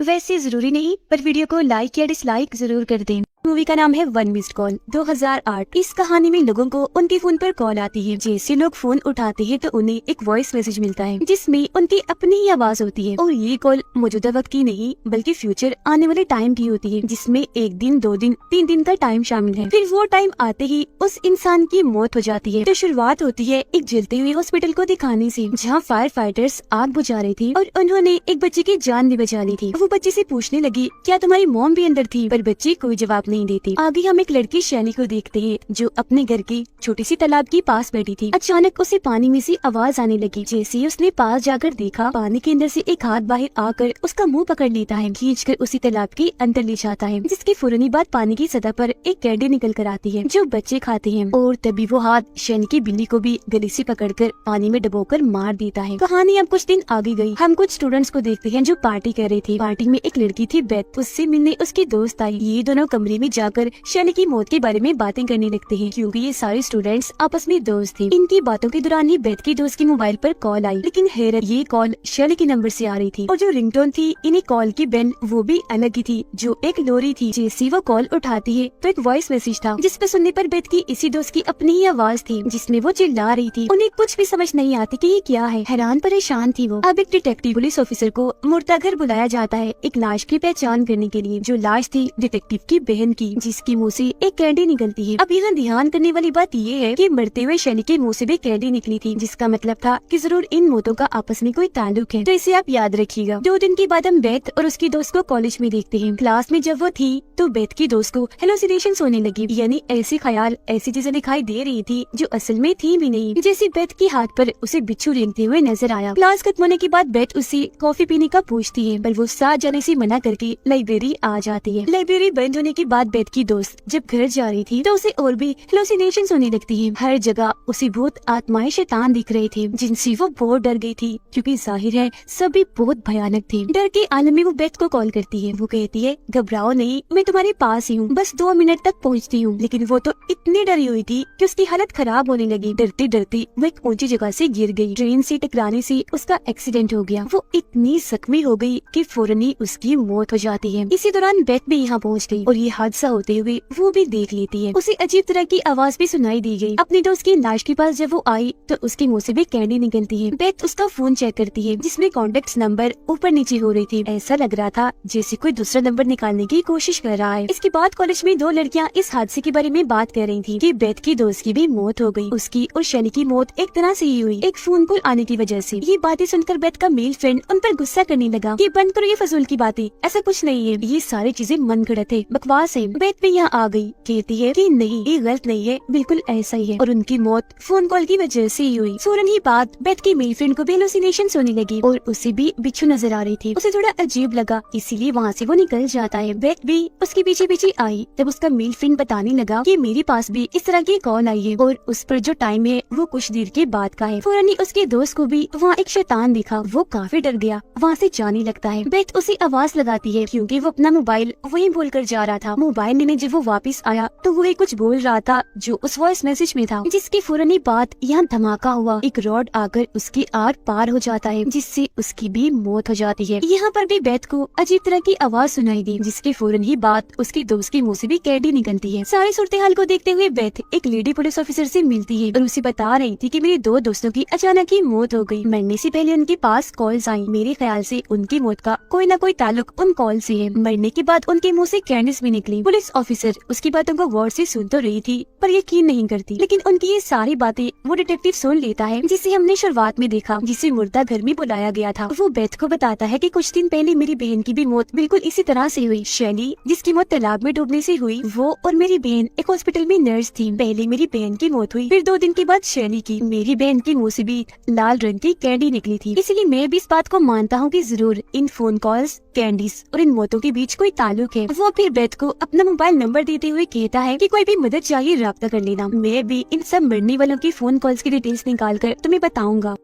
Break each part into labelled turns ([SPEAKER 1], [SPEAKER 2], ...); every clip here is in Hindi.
[SPEAKER 1] वैसे जरूरी नहीं, पर वीडियो को लाइक या डिसलाइक जरूर कर दें। मूवी का नाम है वन मिस्ड कॉल 2008। इस कहानी में लोगों को उनके फोन पर कॉल आती है। जैसे लोग फोन उठाते हैं तो उन्हें एक वॉइस मैसेज मिलता है जिसमें उनकी अपनी ही आवाज होती है। और ये कॉल मौजूदा वक्त की नहीं बल्कि फ्यूचर आने वाले टाइम की होती है, जिसमें 1 दिन 2 दिन 3 दिन का टाइम शामिल है। फिर वो टाइम आते ही उस इंसान की मौत हो जाती है। तो शुरुआत होती है एक जलते हुए हॉस्पिटल को दिखाने से, जहाँ फायर फाइटर्स आग बुझा रहे थे और उन्होंने एक बच्चे की जान भी बचा ली थी। वो बच्चे से पूछने लगी, क्या तुम्हारी मॉम भी अंदर थी? पर बच्ची कोई जवाब नहीं देती। आगे हम एक लड़की शैली को देखते हैं जो अपने घर की छोटी सी तालाब के पास बैठी थी। अचानक उसे पानी में से आवाज आने लगी। जैसे ही उसने पास जाकर देखा, पानी के अंदर से एक हाथ बाहर आकर उसका मुंह पकड़ लेता है, खींचकर उसी तालाब के अंदर ले जाता है, जिसके फौरनी बाद पानी की सतह पर एक कैंडी निकल कर आती है जो बच्चे खाते हैं। और तभी वो हाथ शैली की बिल्ली को भी गले से पकड़कर पानी में डुबोकर मार देता है। कहानी अब कुछ दिन आगे गई। हम कुछ स्टूडेंट्स को देखते हैं जो पार्टी कर रहे थे। पार्टी में एक लड़की थी बेथ, उससे मिलने उसकी दोस्त आई। ये दोनों कमरे में जाकर शैली की मौत के बारे में बातें करने लगते हैं, क्योंकि ये सारे स्टूडेंट्स आपस में दोस्त थे। इनकी बातों के दौरान ही बेथ की दोस्त के मोबाइल पर कॉल आई, लेकिन हैरत ये कॉल शैली के नंबर से आ रही थी। और जो रिंगटोन थी इन्हें कॉल की बेल वो भी अलग ही थी, जो एक लोरी थी। जैसे वो कॉल उठाती है तो एक वॉइस मैसेज था, जिस पर सुनने पर बेथ की इसी दोस्त की अपनी ही आवाज थी, जिसमें वो चिल्ला रही थी। उन्हें कुछ भी समझ नहीं आती कि ये क्या है। हैरान परेशान थी वो। अब एक डिटेक्टिव पुलिस ऑफिसर को मुर्दा घर बुलाया जाता है एक लाश की पहचान करने के लिए। जो लाश थी डिटेक्टिव की बहन की, जिसकी मुँह से एक कैंडी निकलती है। अब यहाँ ध्यान करने वाली बात ये है कि मरते हुए शैली के मुंह से भी कैंडी निकली थी, जिसका मतलब था कि जरूर इन मौतों का आपस में कोई ताल्लुक है। तो इसे आप याद रखिएगा। 2 दिन के बाद हम बेथ और उसकी दोस्त को कॉलेज में देखते हैं। क्लास में जब वो थी तो बेथ की दोस्त को हेलुसिनेशंस होने लगी, यानी ऐसे ख्याल ऐसी चीजें दिखाई दे रही थी जो असल में थी भी नहीं। जैसे बेथ के हाथ पर उसे बिच्छू रेंगते हुए नजर आया। क्लास खत्म होने के बाद बेथ उसे कॉफी पीने का पूछती है, पर वो साथ जाने से मना करके लाइब्रेरी आ जाती है। लाइब्रेरी बंद होने के बाद बेथ की दोस्त जब घर जा रही थी तो उसे और भी हेलुसिनेशंस होने लगती है। हर जगह उसे भूत आत्माएं शैतान दिख रहे थे, जिनसे वो बहुत डर गई थी, क्योंकि जाहिर है सभी बहुत भयानक थे। डर के आलम में वो बेथ को कॉल करती है। वो कहती है, घबराओ नहीं, मैं तुम्हारे पास ही हूँ, बस 2 मिनट तक पहुँचती हूँ। लेकिन वो तो इतनी डरी हुई थी कि उसकी हालत खराब होने लगी। डरते डरते वो एक ऊंची जगह से गिर गई। ट्रेन से टकराने से उसका एक्सीडेंट हो गया। वो इतनी जख्मी हो गई कि फौरन ही उसकी मौत हो जाती है। इसी दौरान बेथ भी यहाँ पहुँच गई और ये हादसा होते हुए वो भी देख लेती है। उसे अजीब तरह की आवाज भी सुनाई दी गई। अपनी दोस्त की लाश के पास जब वो आई तो उसके मुंह से भी कैंडी निकलती है। बेथ उसका फोन चेक करती है, जिसमें कॉन्टेक्ट नंबर ऊपर नीचे हो रही थी। ऐसा लग रहा था जैसे कोई दूसरा नंबर निकालने की कोशिश कर रहा है। इसके बाद कॉलेज में 2 लड़कियां इस हादसे के बारे में बात कर रही थी कि बेथ की दोस्त की भी मौत हो गई। उसकी और शैली की मौत एक तरह से ही हुई, एक फोन कॉल आने की वजह से। ये बातें सुनकर बेथ का मेल फ्रेंड उन पर गुस्सा करने लगा कि बंद करो ये फजूल की बातें, ऐसा कुछ नहीं है, ये सारी चीजें मन गढ़ंत है, बकवास है। बेथ भी यहाँ आ गई, कहती है कि नहीं, ये गलत नहीं है, बिल्कुल ऐसा ही है और उनकी मौत फोन कॉल की वजह से ही हुई। फौरन ही बात बेथ की मेल फ्रेंड को भी हेलुसिनेशंस होने लगी और उसे भी बिच्छू नजर आ रही थी। उसे थोड़ा अजीब लगा, इसीलिए वहाँ से वो निकल जाता है। बेथ भी उसके पीछे पीछे आई। तब उसका मेल फ्रेंड बताने लगा कि मेरे पास भी इस तरह की कॉल आई है और उस पर जो टाइम है वो कुछ देर के बाद का है। फौरन ही उसके दोस्त को भी वहाँ एक शैतान दिखा। वो काफी डर गया, वहाँ से जाने लगता है। बेथ उसे आवाज लगाती है क्योंकि वो अपना मोबाइल वहीं भूल कर जा रहा था। मोबाइल लेने जब वो वापस आया तो वो कुछ बोल रहा था जो उस वॉइस मैसेज में था, जिसकी फौरन ही बात यहाँ धमाका हुआ। एक रॉड आकर उसके आर पार हो जाता है, जिससे उसकी भी मौत हो जाती है। यहाँ पर भी बेथ को अजीब तरह की आवाज सुनाई दी, जिसके फौरन ही बात उसके दोस्त के मुंह से भी कैंडी निकलती है। सारी सूरत हाल को देखते हुए बेथ एक लेडी पुलिस ऑफिसर से मिलती है और उसे बता रही थी कि मेरे 2 दोस्तों की अचानक ही मौत हो गई। मरने से पहले उनके पास कॉल्स आई। मेरे ख्याल से उनकी मौत का कोई न कोई ताल्लुक उन कॉल से है। मरने के बाद उनके मुँह से कैंडीज भी निकली। पुलिस ऑफिसर उसकी बातों को गौर से सुन तो रही थी पर यकीन नहीं करती, लेकिन उनकी ये सारी बातें वो डिटेक्टिव सुन लेता है, जिसे हमने शुरुआत में देखा, जिसे मुर्दा घर में बुलाया गया था। वो बेथ को बताता है कि कुछ दिन पहले मेरी बहन की भी मौत बिल्कुल इसी तरह से हुई। शैली जिसकी मौत तालाब में डूबने से हुई, वो और मेरी बहन एक हॉस्पिटल में नर्स थी। पहले मेरी बहन की मौत हुई, फिर 2 दिन के बाद शैली की। मेरी बहन के मुँह से भी लाल रंग की कैंडी निकली थी, इसलिए मैं भी इस बात को मानता हूँ कि जरूर इन फोन कॉल्स, कैंडीज और इन मौतों के बीच कोई ताल्लुक है। वो फिर बेथ को अपना मोबाइल नंबर देते हुए कहता है कि कोई भी मदद चाहिए राब्ता कर लेना, मैं भी इन सब मरने वालों की फोन कॉल्स की डिटेल्स निकाल कर तुम्हें बताऊंगा।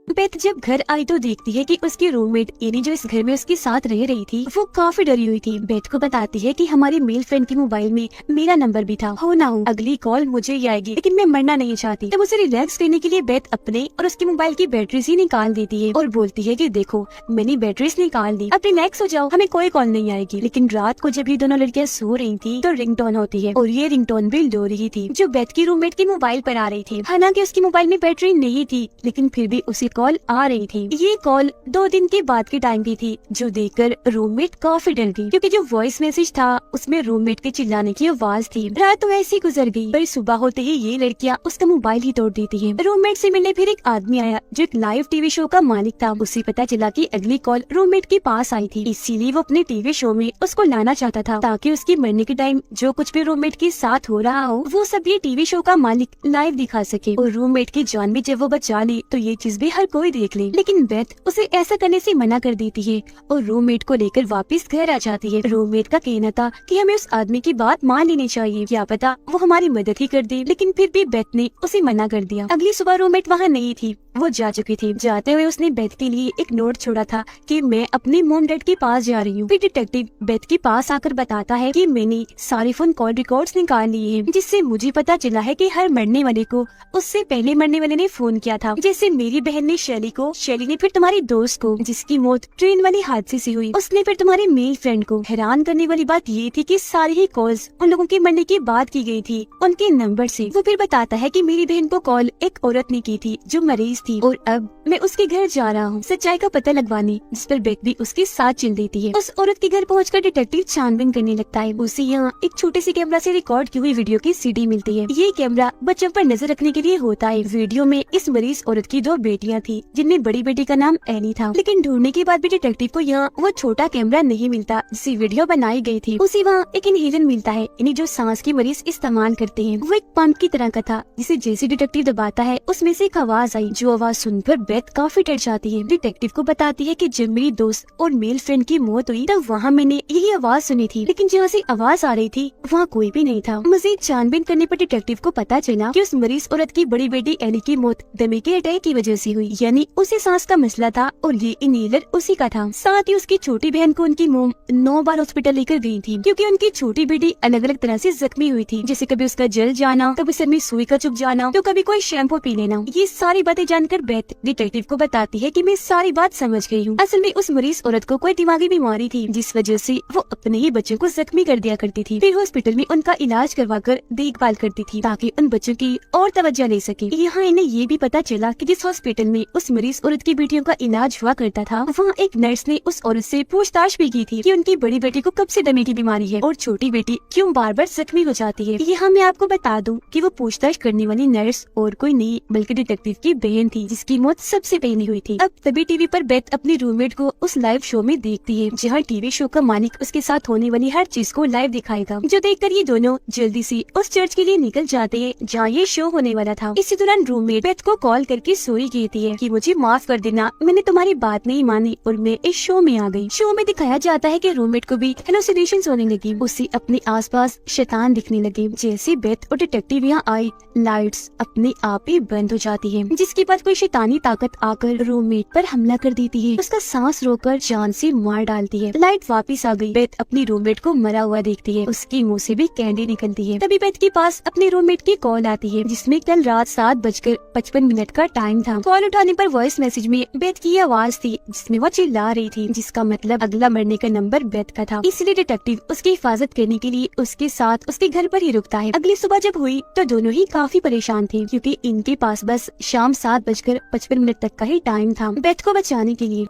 [SPEAKER 1] बेथ जब घर आई तो देखती है कि उसकी रूममेट यानी जो इस घर में उसके साथ रह रही थी वो काफी डरी हुई थी। बेथ को बताती है कि हमारी मेल फ्रेंड के मोबाइल में मेरा नंबर भी था, हो ना हो अगली कॉल मुझे ही आएगी, लेकिन मैं मरना नहीं चाहती। तब उसे रिलैक्स करने के लिए बेथ अपने और उसके मोबाइल की बैटरीज ही निकाल देती है और बोलती है कि देखो मैंने बैटरीज निकाल दी, अब रिलैक्स हो जाओ, हमें कोई कॉल नहीं आएगी। लेकिन रात को जब ये दोनों लड़कियां सो रही थी तो रिंगटोन होती है और ये रिंगटोन भी लोरी ही थी जो बेथ की रूममेट के मोबाइल पर आ रही थी। हालांकि उसके मोबाइल में बैटरी नहीं थी लेकिन फिर भी उसे कॉल आ रही थी। ये कॉल 2 दिन के बाद के टाइम की थी जो देखकर रूममेट काफी डर गई क्योंकि जो वॉइस मैसेज था उसमें रूममेट के चिल्लाने की आवाज थी। रात तो ऐसी गुजर गई पर सुबह होते ही ये लड़कियां उसका मोबाइल ही तोड़ देती है। रूममेट से मिलने फिर एक आदमी आया जो एक लाइव टीवी शो का मालिक था। उसे पता चला कि अगली कॉल रूममेट के पास आई थी, इसीलिए वो अपने टीवी शो में उसको लाना चाहता था ताकि उसके मरने के टाइम जो कुछ भी रूममेट के साथ हो रहा हो वो सब ये टीवी शो का मालिक लाइव दिखा सके। और रूममेट की जान भी जब वो बचा ली तो ये चीज भी हर कोई देख ले। लेकिन बेथ उसे ऐसा करने से मना कर देती है और रूममेट को लेकर वापस घर आ जाती है। रूममेट का कहना था कि हमें उस आदमी की बात मान लेनी चाहिए, क्या पता वो हमारी मदद ही कर दे, लेकिन फिर भी बेथ ने उसे मना कर दिया। अगली सुबह रूममेट वहाँ नहीं थी, वो जा चुकी थी। जाते हुए उसने बेथ के लिए एक नोट छोड़ा था कि मैं अपने मॉम डैड के पास जा रही हूँ। फिर डिटेक्टिव बेथ के पास आकर बताता है कि मैंने सारे फोन कॉल रिकॉर्ड्स निकाल लिए हैं, जिससे मुझे पता चला है कि हर मरने वाले को उससे पहले मरने वाले ने फोन किया था। जैसे मेरी बहन ने शैली को, शैली ने फिर तुम्हारी दोस्त को जिसकी मौत ट्रेन वाली हादसे से हुई, उसने फिर तुम्हारे मेल फ्रेंड को। हैरान करने वाली बात ये थी कि सारी ही कॉल्स उन लोगों के मरने के बाद की गई थी उनके नंबर से। वो फिर बताता है कि मेरी बहन को कॉल एक औरत ने की थी जो मरीज थी और अब मैं उसके घर जा रहा हूँ सच्चाई का पता लगवाने, जिस पर बेथ भी उसके साथ चल देती है। उस औरत के घर पहुंचकर डिटेक्टिव छानबीन करने लगता है। उसे यहाँ एक छोटे से कैमरा से रिकॉर्ड की हुई वीडियो की सीडी मिलती है। ये कैमरा बच्चों पर नजर रखने के लिए होता है। वीडियो में इस मरीज औरत की 2 बेटियां थी जिनमें बड़ी बेटी का नाम एनी था। लेकिन ढूंढने के बाद भी डिटेक्टिव को यहाँ वो छोटा कैमरा नहीं मिलता जिससे वीडियो बनाई गई थी। उसे वहाँ एक इनहेलर मिलता है, यानी जो सांस की मरीज इस्तेमाल करते हैं। वो एक पंप की तरह का था जिसे जैसे डिटेक्टिव दबाता है उसमें से एक आवाज आई, जो आवाज सुनकर बेथ काफी डर जाती है। डिटेक्टिव को बताती है कि जब मेरी दोस्त और मेल फ्रेंड की मौत हुई तब वहाँ मैंने यही आवाज सुनी थी, लेकिन जहाँ से आवाज आ रही थी वहाँ कोई भी नहीं था। मजीद छानबीन करने पर डिटेक्टिव को पता चला कि उस मरीज औरत की बड़ी बेटी एनी की मौत दमे के अटैक की वजह से हुई, यानी उसे सांस का मसला था और ये इनहेलर उसी का था। साथ ही उसकी छोटी बहन को उनकी मोम 9 बार हॉस्पिटल लेकर गई थी क्योंकि उनकी छोटी बेटी अलग अलग तरह से जख्मी हुई थी, जैसे कभी उसका जल जाना, कभी सर में सुई का चुभ जाना, तो कभी कोई शैम्पू पी लेना। ये सारी बातें जानकर बेथ डिटेक्टिव को बताती है कि मैं सारी बात समझ गई हूँ। असल में उस मरीज औरत को कोई दिमागी बीमारी थी जिस वजह से वो अपने ही बच्चों को जख्मी कर दिया करती थी, फिर हॉस्पिटल में उनका इलाज करवाकर देखभाल करती थी ताकि उन बच्चों की और तवज्जो ले सके। यहाँ इन्हें ये भी पता चला कि जिस हॉस्पिटल में उस मरीज औरत की बेटियों का इलाज हुआ करता था वहाँ एक नर्स ने उस औरत से पूछताछ भी की थी कि उनकी बड़ी बेटी को कब से दमे की बीमारी है और छोटी बेटी क्यों बार बार जख्मी हो जाती है। यहाँ मैं आपको बता दूं कि वो पूछताछ करने वाली नर्स और कोई नहीं बल्कि डिटेक्टिव की बहन थी जिसकी मौत सबसे पहले हुई थी। अब तभी टीवी पर बेथ अपनी रूममेट को उस लाइव शो में देखती है जहाँ टीवी शो का मालिक उसके साथ होने वाली हर चीज को लाइव दिखाएगा, जो देखकर ये दोनों जल्दी से उस चर्च के लिए निकल जाते हैं जहाँ ये शो होने वाला था। इसी दौरान रूममेट बेथ को कॉल करके सोई कहती है कि मुझे माफ कर देना, मैंने तुम्हारी बात नहीं मानी और मैं इस शो में आ गई। शो में दिखाया जाता है कि रूममेट को भी हेलुसिनेशंस होने लगी, उसे अपने आसपास शैतान दिखने लगे। जैसे बेथ और डिटेक्टिव यहाँ आए लाइट्स अपने आप ही बंद हो जाती है, जिसके बाद कोई शैतानी ताकत आकर रूममेट पर हमला कर देती है, उसका सांस रोककर जान से मार डालती है। लाइट वापस आ गई। बेथ अपनी रूममेट को मरा हुआ देखती है, उसकी मुंह से भी कैंडी निकलती है। तभी बेथ के पास अपने रूममेट की कॉल आती है जिसमें कल रात 7:55 का टाइम था। कॉल उठाने पर वॉइस मैसेज में बेथ की आवाज थी जिसमें वो चिल्ला रही थी, जिसका मतलब अगला मरने का नंबर बेथ का था। इसलिए डिटेक्टिव उसकी हिफाजत करने के लिए उसके साथ उसके घर पर ही रुकता है। अगली सुबह जब हुई तो दोनों ही काफी परेशान थे क्योंकि इनके पास बस शाम 7:55 तक का ही टाइम था बेथ को बचाने के लिए।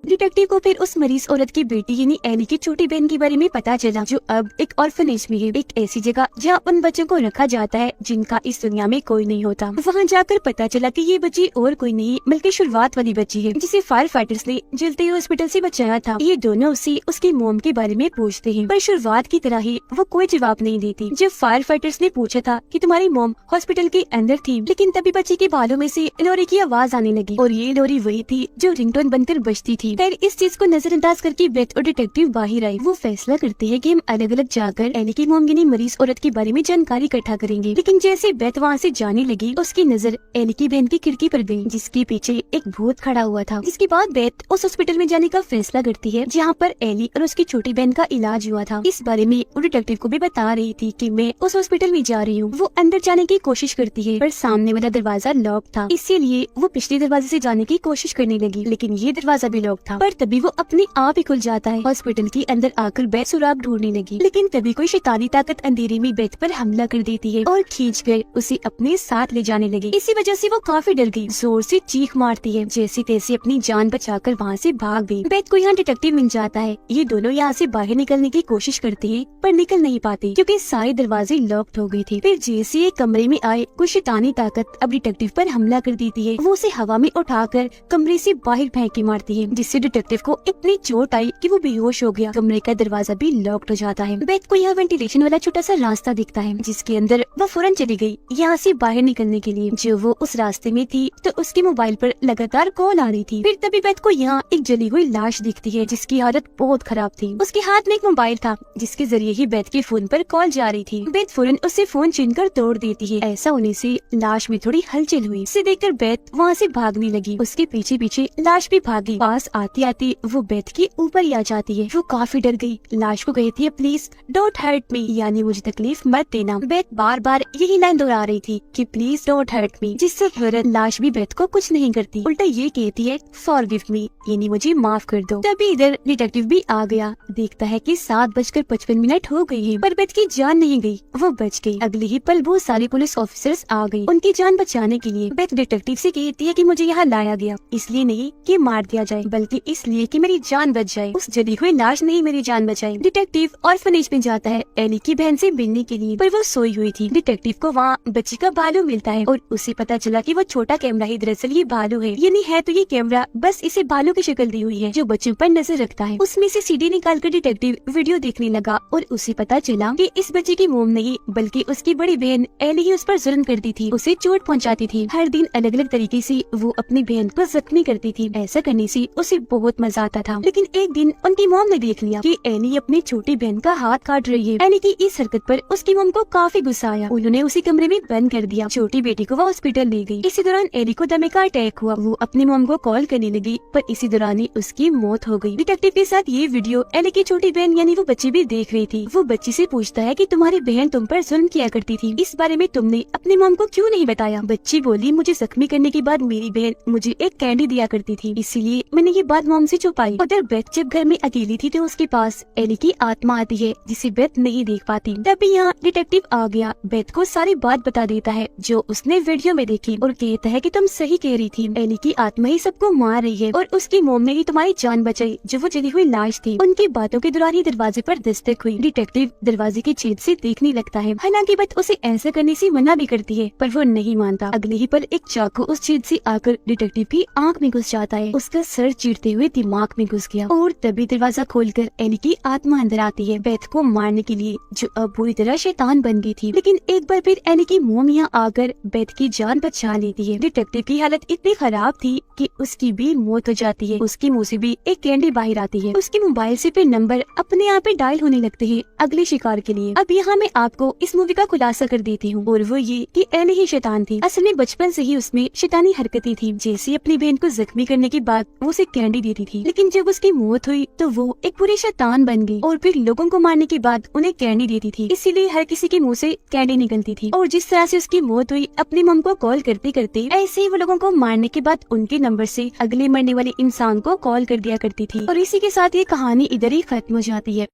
[SPEAKER 1] डिटेक्टिव को फिर उस मरीज औरत की बेटी यानी एनी की छोटी बहन के बारे में पता चला जो अब एक ऑर्फनेज में है, एक ऐसी जगह जहाँ उन बच्चों को रखा जाता है जिनका इस दुनिया में कोई नहीं होता। वहाँ जाकर पता चला कि ये बच्ची और कोई नहीं बल्कि शुरुआत वाली बच्ची है जिसे फायर फाइटर्स ने जलते हुए हॉस्पिटल से बचाया था। ये दोनों उससे उसकी मोम के बारे में पूछते हैं पर शुरुआत की तरह ही वो कोई जवाब नहीं देती। जब फायर फाइटर्स ने पूछा था कि तुम्हारी मोम हॉस्पिटल के अंदर थी, लेकिन तभी बच्ची के बालों में से लोरी की आवाज आने लगी और ये लोरी वही थी जो रिंगटोन बनकर बजती थी। थी। फिर इस चीज को नजरअंदाज करके बेथ और डिटेक्टिव बाहर आए। वो फैसला करते हैं कि हम अलग अलग जाकर एली की मॉम यानी मरीज औरत के बारे में जानकारी इकट्ठा करेंगे। लेकिन जैसे बेथ वहाँ से जाने लगी, उसकी नजर एली की बहन की खिड़की पर गई, जिसके पीछे एक भूत खड़ा हुआ था। जिसके बाद बेथ उस हॉस्पिटल में जाने का फैसला करती है जहाँ पर एली और उसकी छोटी बहन का इलाज हुआ था। इस बारे में वो डिटेक्टिव को भी बता रही थी कि मैं उस हॉस्पिटल में जा रही हूँ। वो अंदर जाने की कोशिश करती है पर सामने वाला दरवाजा लॉक था, इसीलिए वो पिछले दरवाजे से जाने की कोशिश करने लगी, लेकिन ये दरवाजा भी लॉक था। पर तभी वो अपने आप ही खुल जाता है। हॉस्पिटल के अंदर आकर बेथ सुराग ढूंढने लगी, लेकिन तभी कोई शैतानी ताकत अंधेरे में बेथ पर हमला कर देती है और खींच कर उसे अपने साथ ले जाने लगी। इसी वजह से वो काफी डर गई, जोर से चीख मारती है, जैसे तैसे अपनी जान बचाकर वहाँ से भाग गई। बेथ को यहाँ डिटेक्टिव मिल जाता है। ये दोनों यहाँ से बाहर निकलने की कोशिश करते हैं पर निकल नहीं पाते क्योंकि सारे दरवाजे लॉक्ड हो गए थे। फिर जैसे एक कमरे में आए, कुछ शैतानी ताकत अब डिटेक्टिव पर हमला कर देती है। वो उसे हवा में उठाकर कमरे से बाहर फेंक के मारती है, जिससे डिटेक्टिव को इतनी चोट आई कि वो बेहोश हो गया। कमरे का दरवाजा भी लॉक्ड हो जाता है। बेथ को यहाँ वेंटिलेशन वाला छोटा सा रास्ता दिखता है, जिसके अंदर वो फौरन चली गई यहाँ से बाहर निकलने के लिए। जो वो उस रास्ते में थी तो उसके मोबाइल पर लगातार कॉल आ रही थी। फिर तभी बेथ को यहाँ एक जली हुई लाश दिखती है, जिसकी हालत बहुत खराब थी। उसके हाथ में एक मोबाइल था, जिसके जरिए ही बेथ के फोन पर कॉल जा रही थी। बेथ फौरन उससे फोन छीनकर तोड़ देती है। ऐसा होने से लाश में थोड़ी हलचल हुई। इसे देखकर बेथ वहाँ से भागने लगी। उसके पीछे पीछे लाश भी भागी। पास आती आती वो बेथ के ऊपर ही आ जाती है। वो काफी डर गई। लाश को कहती है, प्लीज डोंट हर्ट मी, यानी मुझे तकलीफ मत देना। बेथ बार बार यही लाइन दोहरा रही थी कि प्लीज डोंट हर्ट मी, जिससे फौरन लाश भी बेथ को कुछ नहीं करती, उल्टा ये कहती है फॉरगिव मी, यानी मुझे माफ कर दो। तभी इधर डिटेक्टिव भी आ गया। देखता है कि 7:55 हो गई है, पर बेथ की जान नहीं गई, वो बच गई। अगले ही पल बहुत सारे पुलिस ऑफिसर्स आ गए उनकी जान बचाने के लिए। बेथ डिटेक्टिव से कहती है कि मुझे यहाँ लाया गया इसलिए नहीं कि मार दिया जाए, बल्कि इसलिए कि मेरी जान बच जाए। उस जली हुई लाश ने ही मेरी जान बचाई। डिटेक्टिव ऑर्फनेज में जाता है एली की बहन से मिलने के लिए, पर वो सोई हुई थी। डिटेक्टिव को वहाँ बच्ची का भालू मिलता है और उसे पता चला कि वो छोटा कैमरा ही दरअसल ये भालू है। ये नहीं है तो ये कैमरा बस इसे भालू की शक्ल दी हुई है जो बच्चों पर नजर रखता है। उसमें से सीडी निकालकर डिटेक्टिव वीडियो देखने लगा और उसे पता चला कि इस बच्चे की मोम नहीं बल्कि उसकी बड़ी बहन एली ही उस पर जुल्म करती थी, उसे चोट पहुंचाती थी। हर दिन अलग अलग तरीके से वो अपनी बहन को जख्मी करती थी। ऐसा करने से उसे बहुत मजा आता था। लेकिन एक दिन उनकी मोम ने देख लिया कि एली अपनी छोटी बहन का हाथ काट रही है। एली की इस हरकत पर उसकी मोम को काफी गुस्सा आया। उन्होंने उसी कमरे में बंद कर दिया। छोटी बेटी को वो हॉस्पिटल ले गई। इसी दौरान एली को दमे का अटैक हुआ। वो अपनी मोम को कॉल करने लगी, पर इसी दौरान ही उसकी मौत हो गई। डिटेक्टिव के साथ ये वीडियो एली की छोटी बहन यानी वो बच्ची भी देख रही थी। वो बच्ची से पूछता है कि तुम्हारी बहन तुम पर जुल्म किया करती थी, इस बारे में तुमने अपनी मॉम को क्यों नहीं बताया? बच्ची बोली, मुझे जख्मी करने के बाद मेरी बहन मुझे एक कैंडी दिया करती थी, इसीलिए मैंने ये बात मॉम से छुपाई। उधर बेथ जब घर में अकेली थी तो उसके पास एली की आत्मा आती है जिसे बेथ नहीं देख पाती। तभी यहाँ डिटेक्टिव आ गया। बेथ को सारी बात बता देता है जो उसने वीडियो में देखी और कहता है कि तुम सही कह रही थी, एली की आत्मा ही सबको मार रही है और उसकी मॉम ने ही तुम्हारी जान बचाई जो वो जली हुई लाश थी। उनकी बातों के दौरान ही दरवाजे पर दस्तक हुई। डिटेक्टिव दरवाजे की छेद से देखने लगता है। हालांकि बेथ उसे ऐसा करने से मना भी करती है, पर वो नहीं मानता। अगले ही पल एक चाकू उस छेद से आकर डिटेक्टिव की आंख में घुस जाता है। उसका सर चीरते हुए दिमाग में घुस गया और तभी दरवाजा खोलकर एली की आत्मा अंदर आती है बेथ को मारने के लिए, जो अब पूरी तरह शैतान बन गई थी। लेकिन एक बार फिर एली की मोम यहाँ आकर बेथ की जान बचा लेती है। डिटेक्टिव की हालत इतनी खराब थी कि उसकी भी मौत हो जाती है। उसके मुंह से भी एक कैंडी बाहर आती है। उसके मोबाइल से फिर नंबर अपने आप ही डायल होने लगते हैं अगले शिकार के लिए। अब यहाँ मैं आपको इस मूवी का खुलासा कर देती हूँ, और वो ये कि एली ही शैतान थी। असल में बचपन से ही उसमें शैतानी हरकतें थी। जैसे अपनी बहन को जख्मी करने के बाद वो उसे कैंडी देती थी, लेकिन जब उसकी मौत हुई तो वो एक पूरी शैतान बन गई और फिर लोगों को मारने के बाद उन्हें कैंडी देती थी। इसीलिए हर किसी के मुंह से कैंडी निकलती थी। और जिस तरह से उसकी मौत हुई अपनी मम को कॉल करते करते, ऐसे ही वो लोगों को मारने के बाद उनके नंबर से अगले मरने वाले इंसान को कॉल कर दिया करती थी। और इसी के साथ ये कहानी इधर ही खत्म हो जाती है।